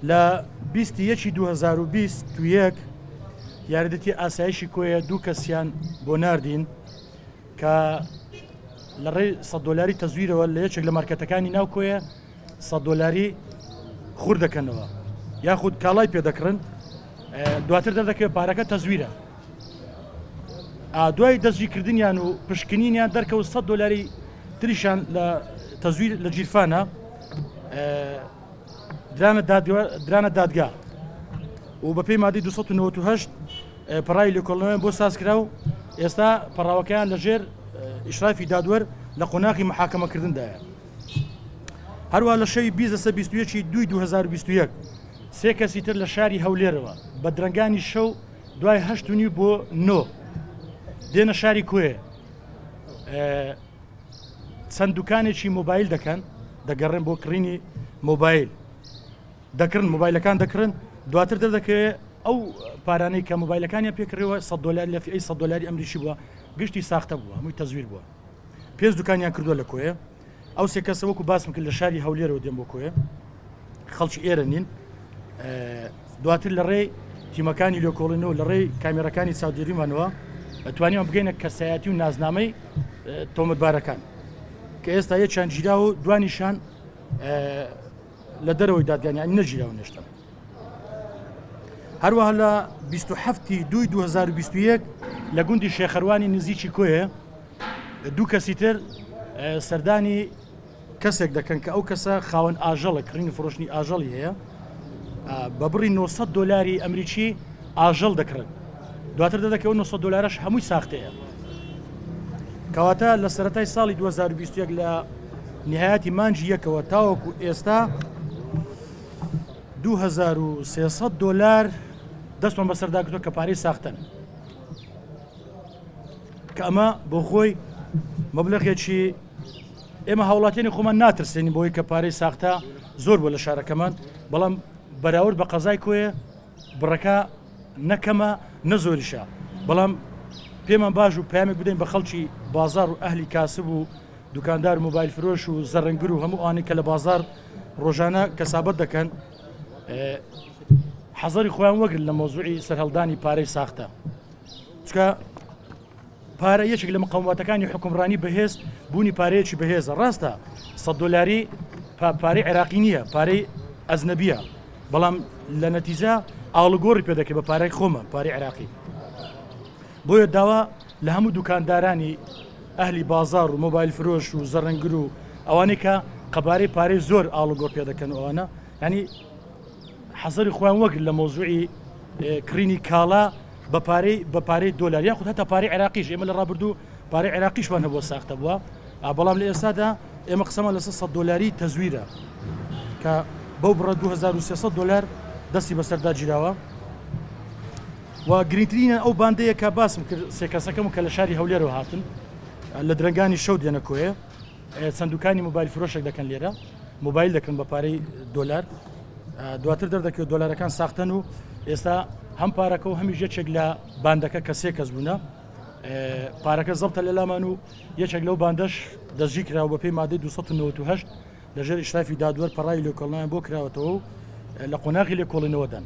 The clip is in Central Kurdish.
لە 2021 یاردەتی ئاسایشی کۆیە دوو کەسیان بۆ ناردین کە لە ڕێی $100 تەزویرەوە لە یەکێک لە مارکەتەکانی ناو کۆیە $100 خوڕ دەکەنەوە یاخود کاڵای پێدەکڕن دواتر دەردەکەوێت پارەکە تەزویرە دوای دەستگیرکردنیان و پشکنینیان دەرکەوت $100 تریشان لە تەزویر لە جیرفانە درانە دادگا و بەپێی مادەی 298 پەڕای لێکۆڵینەوەیان بۆ سازکرا و ئێستا پەڕاوەکەیان لەژێر ئیشرافی دادوەر لە قۆناغی محاکەمەکردندایە. هەروە لە شەوی 20/2/2021 سێ کەسی تر لە شاری هەولێرەوە بە درەنگانی شەو دوای 8:30 بۆ 9 دێنە شاری کوێ چەند دوکانێکی مۆبایل دەکەن دەگەڕێن بۆ کڕینی مۆبایل دەکردن مۆبایلەکان دەکردن دواتر دەردەکەوێت ئەو پارانەی کە مۆبایلەکانیان پێکڕێەوە $100 لە فی $100 ئەمریشی بووە گشتی ساختە بووە هەمووی تەزویر بووە پێنج دوکانیان کردووە لە کۆیە ئەو سێ کەسە وەکو باسم کرد لە شاری هەولێرەوە دێن بۆ کۆیە خەڵکی ئێرە نین دواتر لە ڕێی تیمەکانی لێکۆڵینەوە لە ڕێی کامێرەکانی چاودێریمانەوە ئەتوانیمە بگەینە کەسایەتی و نازنامەی تۆمەتبارەکان کە ئێستا یەکیان گیرا و دوانیشان لە دەرەوەی دادگانیان نەگیراوە نێشتن. هەروەها لە 27/2/2021 لە گوندی شێخەروانی نزیکی کۆیە دوو کەسی تر سەردانی کەسێک دەکەن کە ئەو کەسە خاوەن ئاژەڵە کڕینی فرۆشتنی ئاژەڵی هەیە بە بڕی $900 ئەمریکی ئاژەڵ دەکرن دواتر دەدەکەوە $900 هەمووی ساختەیە کەواتە لە سەرەتای ساڵی 2021 لە نهایەتی مانجی یەکەوە تاوەکو ئێستا $2300 دەستمان بەسەرداگرتووە کە پارەی ساختن کە ئەمە بۆ خۆی مەبلەغێکی ئێمە هاوڵاتیانی خۆمان ناترسێنی بۆی کە پارەی ساختە زۆر بۆ لە شارەکەمان بەڵام بەراورد بە قەزای کۆیە بڕەکە نەکەمە نەزۆریشە بەڵام پێمان باش و پامێک بدەین بە خەڵکی بازار و ئەهلی کاسب و دوکاندار مۆبایل فرۆش و زەڕەنگر و هەموو ئانی کە لە بازار ڕۆژانە کەسابەت دەکەن حەزەری خۆیان وەگرن لە مۆزوعی سەرهەڵدانی پارەی ساختە چکە پارە یەکێک لە مقاومەتەکانی حکومڕانی بەهێز بوونی پارەیەکی بەهێزە ڕاستە $100 پارەی عێراقی نییە پارەی ئەزنەبیە بەڵام لە نەتیجە ئاڵگۆڕی پێدەکەی بە پارەی خۆمە پارەی عێراقی بۆیە داوا لە هەموو دوکاندارانی ئەهلی بازار و مۆبایل فرۆش و زەڕەنگر و ئەوانەی کە قەبارەی پارەی زۆر ئاڵگۆڕ پێ دەکەن ئەوانە ینی حەزەری خۆیان وەگر لە مۆزوعی کڕینی کاڵا بە پارەی $، یاخود هەتا پارەی عێراقیش ئێمە لە ڕابردوو پارەی عێراقیشمان هەبووە ساختە بووە بەڵام لە ئێستادا ئێمە قسەمان لەسەر $100 تەزویرە کە بەو بڕە $2300 دەستی بەسەردا گیراوە و گرنگترینە ئەو باندەیە کە باسم کرد سێ کەسەکەم کە لە شاری هەولێرەوە هاتن لە درەنگانی شەو دێنە کۆیە چەندوکانی مۆبایل فرۆشێک دەکەن لێرە مۆبایل دەکەن بە پارەی $، دواتر دەردەکەوێت دۆلارەکان ساختن و ئێستا هەم پارەکە و هەمیش یەکێک لە باندەکە کە سێ کەس بوونە پارەکە زەڵتە لە لامان و یەکێک لەو باندەش دەستگیر کراوە بە پێی مادەی 298 لەژێر ئیشرافی دادوەر پەڕای لێکۆڵینەوەیان بۆ کراوەتەوە و لە قۆناغی لێکۆڵینەوە دەن.